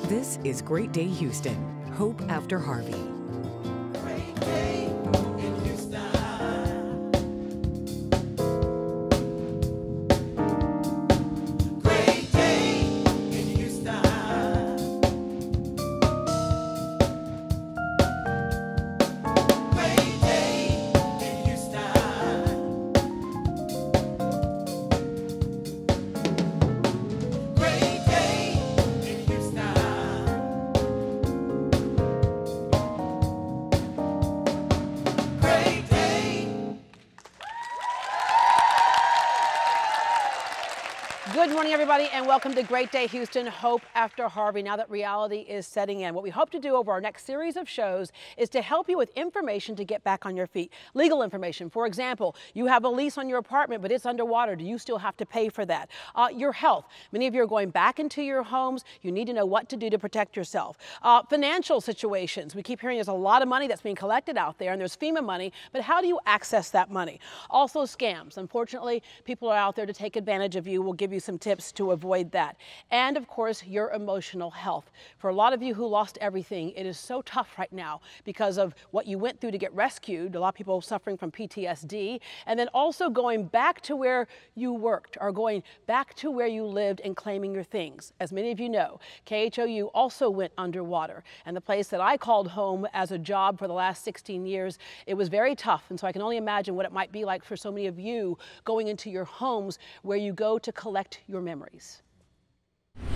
This is Great Day Houston, Hope After Harvey. Great day in Houston. Great day in Houston. Great day in Houston. Great day in Houston. Great day. Good morning, everybody, and welcome to Great Day Houston, Hope After Harvey. Now that reality is setting in, what we hope to do over our next series of shows is to help you with information to get back on your feet. Legal information. For example, you have a lease on your apartment, but it's underwater. Do you still have to pay for that? Your health. Many of you are going back into your homes. You need to know what to do to protect yourself. Financial situations. We keep hearing there's a lot of money that's being collected out there, and there's FEMA money, but how do you access that money? Also scams. Unfortunately, people are out there to take advantage of you. We'll give you some tips to avoid that. And of course, your emotional health. For a lot of you who lost everything, it is so tough right now because of what you went through to get rescued. A lot of people suffering from PTSD, and then also going back to where you worked or going back to where you lived and claiming your things. As many of you know, KHOU also went underwater, and the place that I called home as a job for the last 16 years, it was very tough. And so I can only imagine what it might be like for so many of you going into your homes where you go to collect your memories.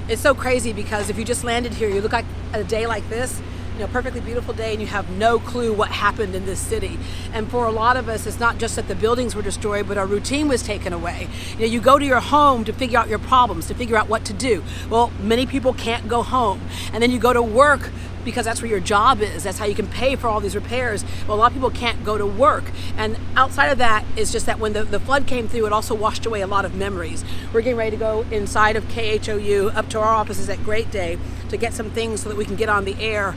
It's so crazy because if you just landed here, you look like a day like this, you know, perfectly beautiful day, and you have no clue what happened in this city. And for a lot of us, it's not just that the buildings were destroyed, but our routine was taken away. You know, you go to your home to figure out your problems, to figure out what to do. Well, many people can't go home. And then you go to work because that's where your job is. That's how you can pay for all these repairs. Well, a lot of people can't go to work. And outside of that, it's just that when the flood came through, it also washed away a lot of memories. We're getting ready to go inside of KHOU up to our offices at Great Day to get some things so that we can get on the air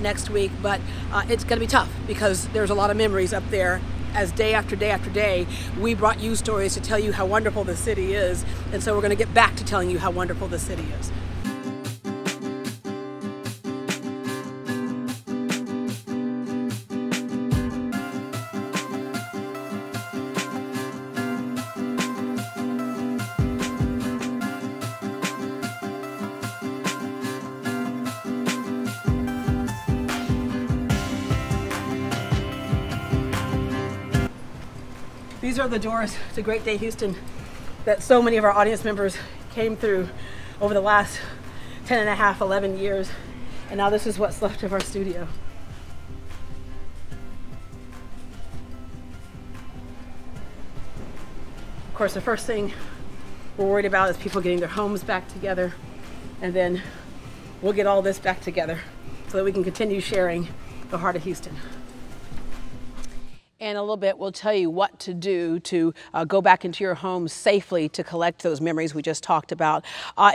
next week. But it's gonna be tough because there's a lot of memories up there. As day after day after day, we brought you stories to tell you how wonderful the city is. And so we're gonna get back to telling you how wonderful the city is. These are the doors to Great Day Houston that so many of our audience members came through over the last 10 and a half, 11 years. And now this is what's left of our studio. Of course, the first thing we're worried about is people getting their homes back together. And then we'll get all this back together so that we can continue sharing the heart of Houston. And a little bit, we'll tell you what to do to go back into your home safely to collect those memories we just talked about.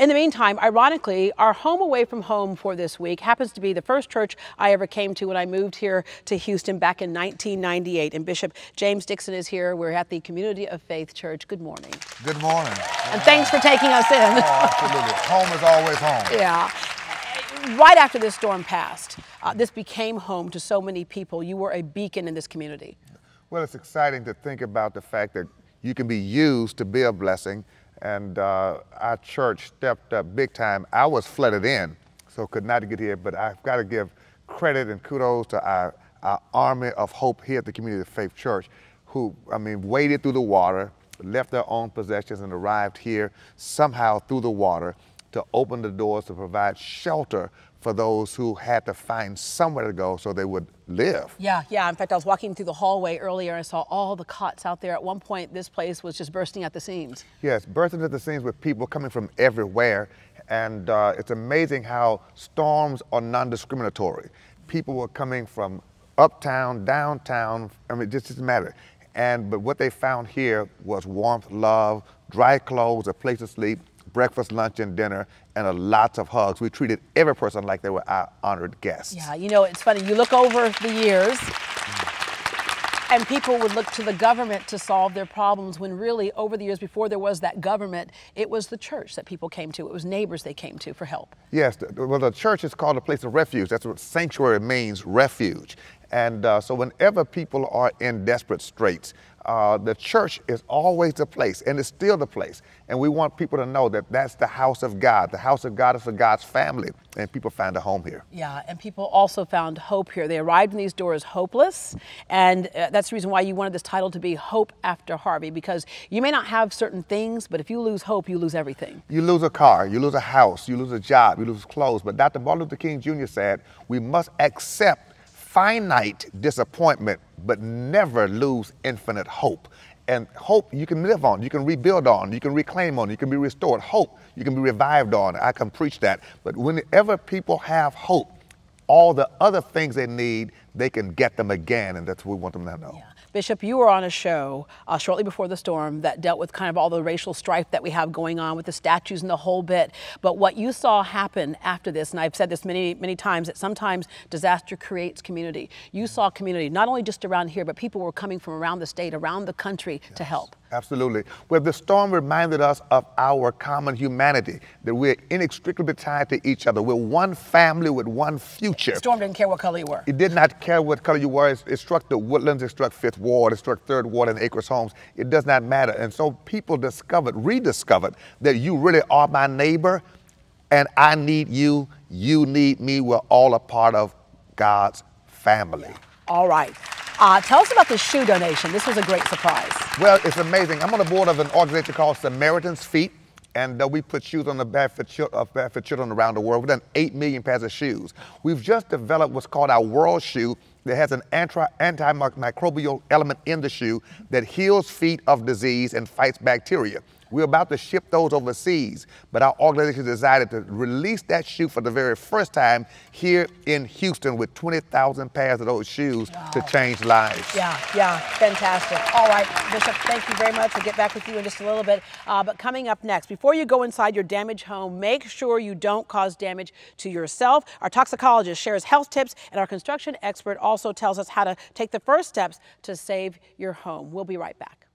In the meantime, ironically, our home away from home for this week happens to be the first church I ever came to when I moved here to Houston back in 1998. And Bishop James Dixon is here. We're at the Community of Faith Church. Good morning. Good morning. And thanks for taking us in. Oh, absolutely. Home is always home. Yeah. Right after this storm passed, this became home to so many people. You were a beacon in this community. Well, it's exciting to think about the fact that you can be used to be a blessing, and our church stepped up big time. I was flooded in, so could not get here, but I've got to give credit and kudos to our army of hope here at the Community of Faith Church, who, waded through the water, left their own possessions, and arrived here somehow through the water to open the doors to provide shelter for those who had to find somewhere to go so they would live. Yeah. In fact, I was walking through the hallway earlier and I saw all the cots out there. At one point, this place was just bursting at the seams. Yes, bursting at the seams with people coming from everywhere. And it's amazing how storms are non-discriminatory. People were coming from uptown, downtown, it just doesn't matter. But what they found here was warmth, love, dry clothes, a place to sleep, breakfast, lunch, and dinner, and lots of hugs. We treated every person like they were our honored guests. Yeah, you know, it's funny. You look over the years, And people would look to the government to solve their problems when really over the years before there was that government, it was the church that people came to. It was neighbors they came to for help. Yes, well, the church is called a place of refuge. That's what sanctuary means, refuge. And so whenever people are in desperate straits, the church is always the place, and it's still the place. And we want people to know that that's the house of God. The house of God is for God's family, and people find a home here. Yeah, and people also found hope here. They arrived in these doors hopeless, and that's the reason why you wanted this title to be Hope After Harvey, because you may not have certain things, but if you lose hope, you lose everything. You lose a car, you lose a house, you lose a job, you lose clothes. But Dr. Martin Luther King Jr. said, we must accept finite disappointment, but never lose infinite hope. And hope you can live on, you can rebuild on, you can reclaim on, you can be restored. Hope you can be revived on. I can preach that. But whenever people have hope, all the other things they need, they can get them again, and that's what we want them to know. Yeah. Bishop, you were on a show shortly before the storm that dealt with kind of all the racial strife that we have going on with the statues and the whole bit. But what you saw happen after this, and I've said this many, many times, that sometimes disaster creates community. You saw community, not only just around here, but people were coming from around the state, around the country to help. Absolutely. Well, the storm reminded us of our common humanity, that we're inextricably tied to each other. We're one family with one future. The storm didn't care what color you were. It did not care what color you were. It struck the Woodlands, it struck Fifth Ward, it struck Third Ward and Acres Homes. It does not matter. And so people rediscovered that you really are my neighbor, and I need you, you need me. We're all a part of God's family. All right. Tell us about the shoe donation. This was a great surprise. Well, it's amazing. I'm on the board of an organization called Samaritan's Feet, and we put shoes on the back for children around the world. We've done 8 million pairs of shoes. We've just developed what's called our World Shoe that has an antimicrobial element in the shoe that heals feet of disease and fights bacteria. We're about to ship those overseas, but our organization decided to release that shoe for the very first time here in Houston with 20,000 pairs of those shoes to change lives. Yeah, fantastic. All right, Bishop, thank you very much. We'll get back with you in just a little bit. But coming up next, before you go inside your damaged home, make sure you don't cause damage to yourself. Our toxicologist shares health tips, and our construction expert also tells us how to take the first steps to save your home. We'll be right back.